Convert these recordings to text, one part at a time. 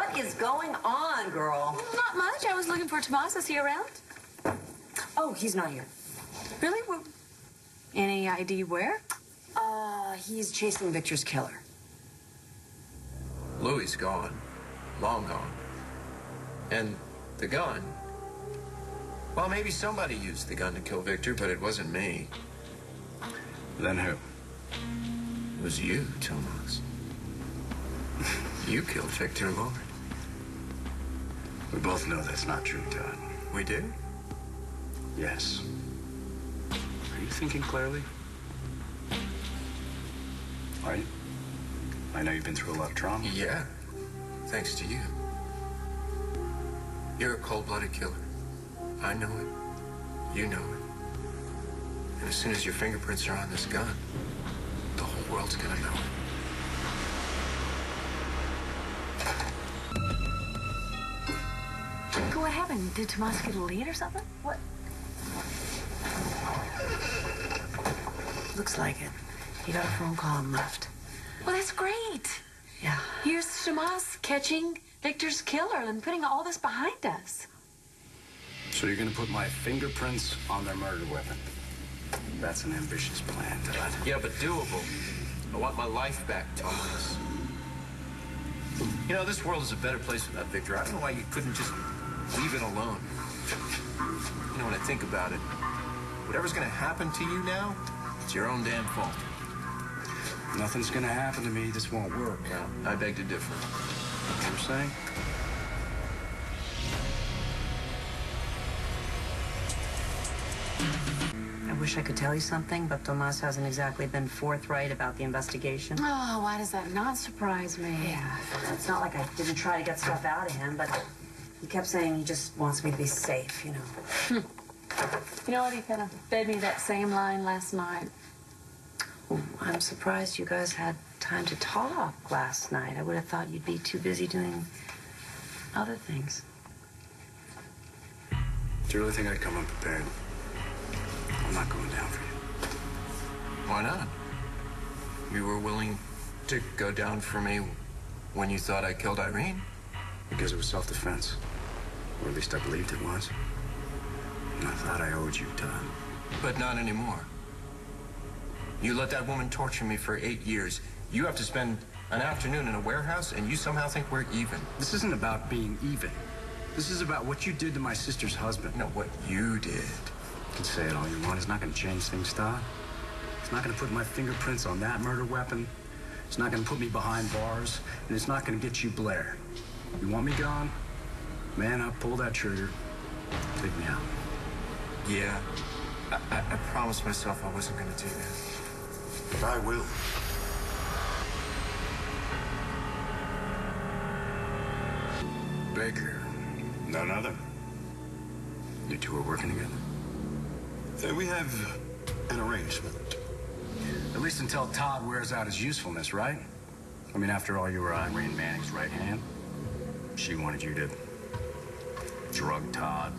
What is going on, girl? Not much. I was looking for Tomas. Is he around? Oh, he's not here. Really? Any idea where? He's chasing Victor's killer. Louis gone. Long gone. And the gun. Well, maybe somebody used the gun to kill Victor, but it wasn't me. Then who? It was you, Tomas. You killed Victor, Lord. We both know that's not true, Todd. We do? Yes. Are you thinking clearly? Are you? I know you've been through a lot of trauma. Yeah. Thanks to you. You're a cold-blooded killer. I know it. You know it. And as soon as your fingerprints are on this gun, the whole world's gonna know it. What happened? Did Tomas get a lead or something? What? Looks like it. He got a phone call and left. Well, that's great. Yeah. Here's Tomas catching Victor's killer and putting all this behind us. So you're gonna put my fingerprints on their murder weapon. That's an ambitious plan, Todd. Yeah, but doable. I want my life back, Tomas. You know, this world is a better place without Victor. I don't know why you couldn't just leave it alone. You know, when I think about it, whatever's gonna happen to you now, it's your own damn fault. Nothing's gonna happen to me. This won't work. Well, I beg to differ. What you're saying? I wish I could tell you something, but Tomas hasn't exactly been forthright about the investigation. Oh, why does that not surprise me? Yeah, it's not like I didn't try to get stuff out of him, but he kept saying he just wants me to be safe, you know. You know what? He kind of fed me that same line last night. Oh, I'm surprised you guys had time to talk last night. I would have thought you'd be too busy doing other things. Do you really think I'd come unprepared? I'm not going down for you. Why not? You were willing to go down for me when you thought I killed Irene? Because it was self-defense. Or at least I believed it was. And I thought I owed you, Todd. But not anymore. You let that woman torture me for 8 years. You have to spend an afternoon in a warehouse, and you somehow think we're even. This isn't about being even. This is about what you did to my sister's husband. No, what you did. You can say it all you want. It's not going to change things, Todd. It's not going to put my fingerprints on that murder weapon. It's not going to put me behind bars. And it's not going to get you Blair. You want me gone? Man up, pull that trigger. Take me out. Yeah. I promised myself I wasn't going to do that. But I will. Baker. None other. You two are working together? We have an arrangement. At least until Todd wears out his usefulness, right? I mean, after all, you were Irene Manning's right hand. She wanted you to drug Todd,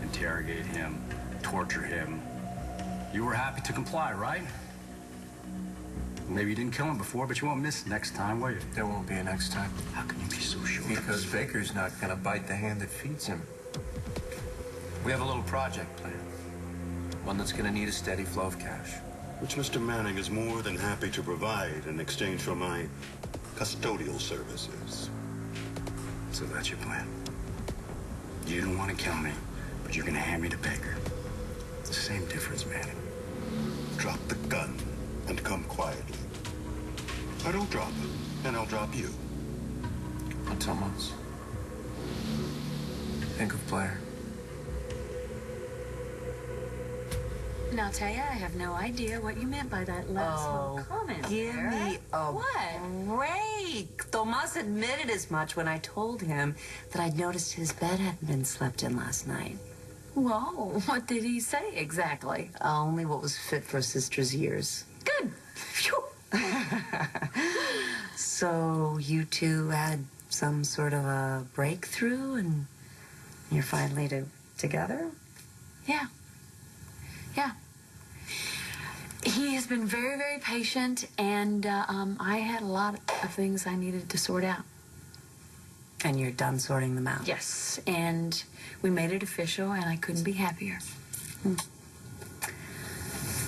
interrogate him, torture him. You were happy to comply, right? Maybe you didn't kill him before, but you won't miss next time, will you? There won't be a next time. How can you be so sure? Because Baker's not going to bite the hand that feeds him. We have a little project planned. One that's going to need a steady flow of cash. Which Mr. Manning is more than happy to provide in exchange for my custodial services. So that's your plan. You don't want to kill me, but you're going to hand me to Baker. It's the same difference, Manning. Drop the gun and come quietly. I don't drop it, and I'll drop you. Tomas. Think of Blair. And I'll tell you, I have no idea what you meant by that last little comment. Give there. me a What? break. Tomas admitted as much when I told him that I'd noticed his bed hadn't been slept in last night. Whoa, what did he say exactly? Only what was fit for a sister's years. Good. Phew. So you two had some sort of a breakthrough and you're finally together? Yeah. Yeah. He has been very, very patient, and I had a lot of things I needed to sort out. And you're done sorting them out? Yes, and we made it official, and I couldn't be happier.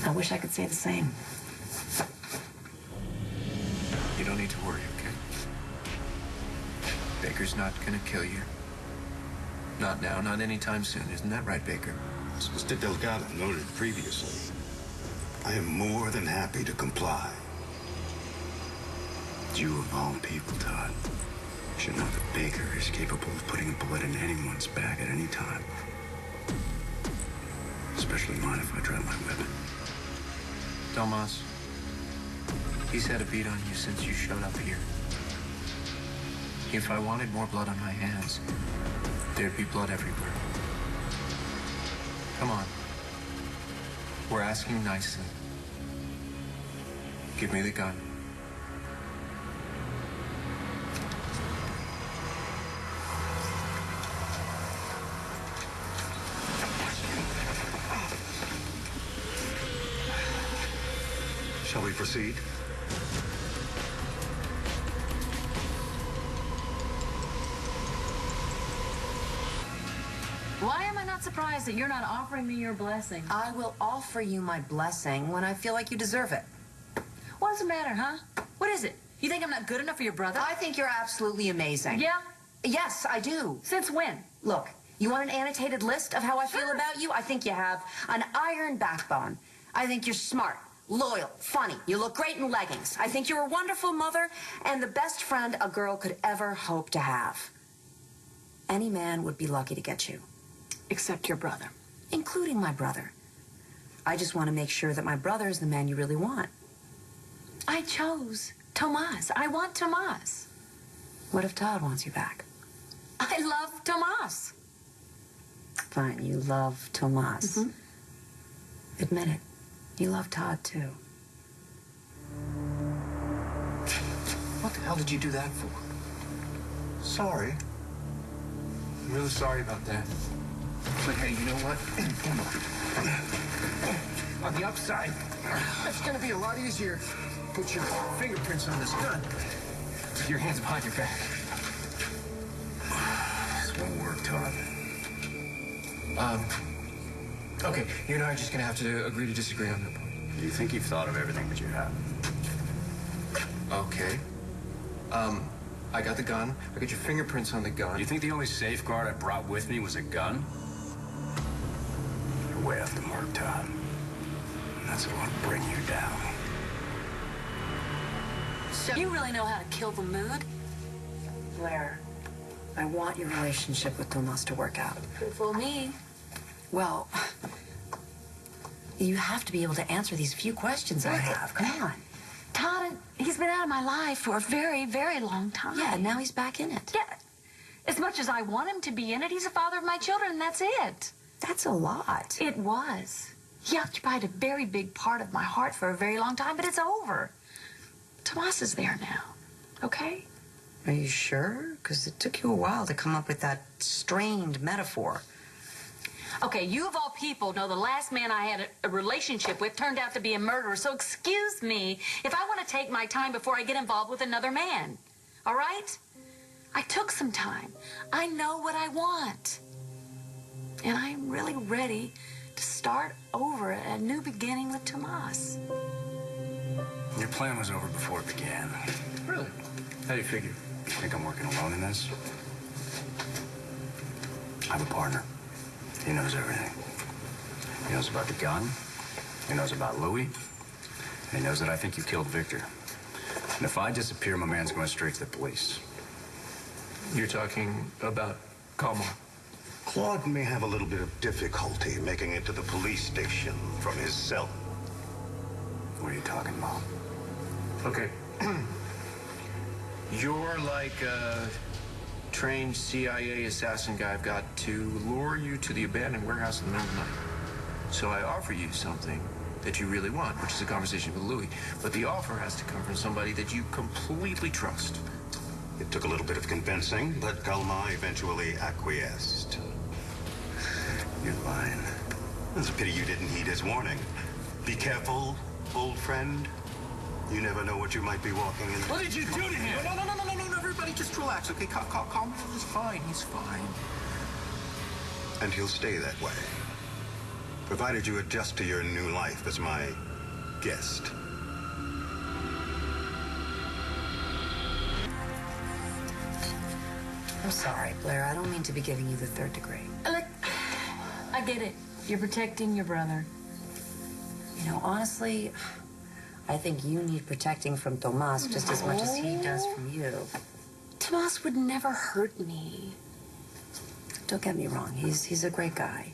I wish I could say the same. You don't need to worry, okay? Baker's not gonna kill you. Not now, not anytime soon. Isn't that right, Baker? As Mr. Delgado noted previously, I am more than happy to comply. You of all people, Todd, should know that Baker is capable of putting a bullet in anyone's back at any time. Especially mine if I try my weapon. Tomas, he's had a beat on you since you showed up here. If I wanted more blood on my hands, there'd be blood everywhere. Come on. We're asking nicely. Give me the gun. Shall we proceed? Why am I not surprised that you're not offering me your blessing? I will offer you my blessing when I feel like you deserve it. What's the matter, huh? What is it? You think I'm not good enough for your brother? I think you're absolutely amazing. Yeah? Yes, I do. Since when? Look, you want an annotated list of how I feel about you? I think you have an iron backbone. I think you're smart, loyal, funny. You look great in leggings. I think you're a wonderful mother and the best friend a girl could ever hope to have. Any man would be lucky to get you. Except your brother. Including my brother. I just want to make sure that my brother is the man you really want. I chose Tomas. I want Tomas. What if Todd wants you back? I love Tomas. Fine, you love Tomas. Admit it. You love Todd, too. What the hell did you do that for? Sorry. I'm really sorry about that. But hey, you know what? On the upside, it's gonna be a lot easier. Put your fingerprints on this gun with your hands behind your back. This won't work, Todd. Okay, you and I are just gonna have to agree to disagree on that point. You think you've thought of everything that you have? Okay. I got the gun. I got your fingerprints on the gun. You think the only safeguard I brought with me was a gun? You're way off the mark, Todd. And that's what will bring you down. So you really know how to kill the mood? Blair, I want your relationship with Tomas to work out. For me. Well, you have to be able to answer these few questions I have. Come on. Todd, he's been out of my life for a very, very long time. Yeah, and now he's back in it. Yeah. As much as I want him to be in it, he's the father of my children, and that's it. That's a lot. It was. He occupied a very big part of my heart for a very long time, but it's over. Tomas is there now, okay? Are you sure? Because it took you a while to come up with that strained metaphor. Okay, you of all people know the last man I had a relationship with turned out to be a murderer, so excuse me if I want to take my time before I get involved with another man, all right? I took some time. I know what I want. And I'm really ready to start over a new beginning with Tomas. Your plan was over before it began. Really? How do you figure? You think I'm working alone in this? I have a partner. He knows everything. He knows about the gun. He knows about Louis. And he knows that I think you killed Victor. And if I disappear, my man's going straight to the police. You're talking about Kalmar. Claude may have a little bit of difficulty making it to the police station from his cell. What are you talking about? Okay. You're like a trained CIA assassin guy I've got to lure you to the abandoned warehouse in the middle of the night. So I offer you something that you really want, which is a conversation with Louis. But the offer has to come from somebody that you completely trust. It took a little bit of convincing, but Kalmar eventually acquiesced. You're lying. It's a pity you didn't heed his warning. Be careful, old friend. You never know what you might be walking into. What did you do to him? No, everybody Honey, just relax, okay? Calm down. He's fine. He's fine. And he'll stay that way, provided you adjust to your new life as my guest. I'm sorry, Blair. I don't mean to be giving you the third degree. Look, I get it. You're protecting your brother. You know, honestly, I think you need protecting from Tomas just as much as he does from you. Tomas would never hurt me. Don't get me wrong. He's a great guy.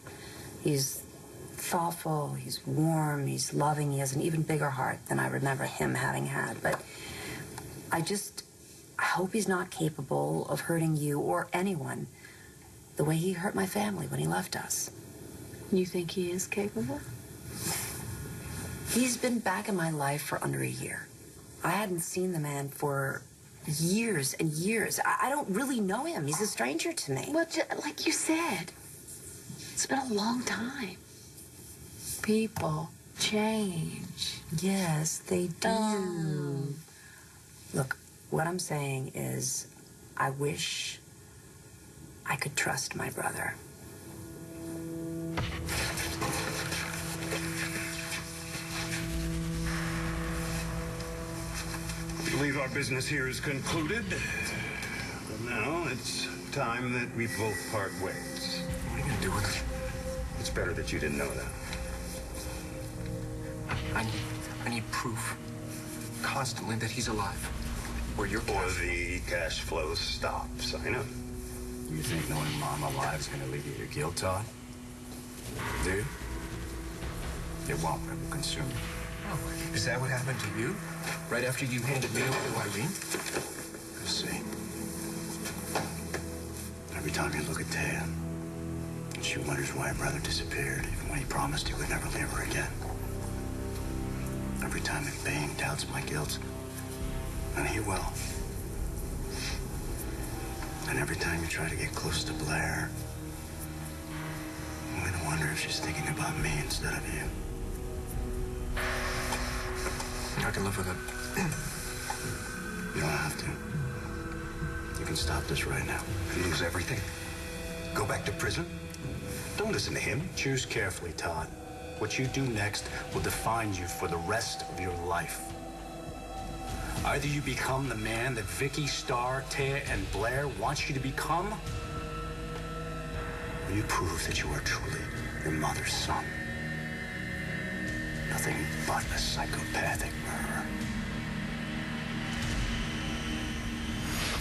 He's thoughtful, he's warm, he's loving. He has an even bigger heart than I remember him having had. But I hope he's not capable of hurting you or anyone the way he hurt my family when he left us. You think he is capable? He's been back in my life for under a year. I hadn't seen the man for years and years. I don't really know him. He's a stranger to me. Well, like you said, it's been a long time. People change. Yes, they do. Look, what I'm saying is I wish I could trust my brother. I believe our business here is concluded. But now it's time that we both part ways. What are you gonna do with him? It's better that you didn't know that. I need proof constantly that he's alive. Or your Or cash. the cash flow stops. I know. You think knowing Mom alive is going to alleviate your guilt, Todd? Do you? It won't. It will consume you. Oh, is that what happened to you? Right after you handed me over to Irene? You'll see. Every time you look at Taya, she wonders why her brother disappeared, even when he promised he would never leave her again. Every time that Bane doubts my guilt, and he will. And every time you try to get close to Blair, I'm gonna wonder if she's thinking about me instead of you. I can live with it. You don't have to. You can stop this right now. Lose everything? Go back to prison? Don't listen to him. Choose carefully, Todd. What you do next will define you for the rest of your life. Either you become the man that Vicky, Star, Taya, and Blair wants you to become, or you prove that you are truly your mother's son. Nothing but a psychopathic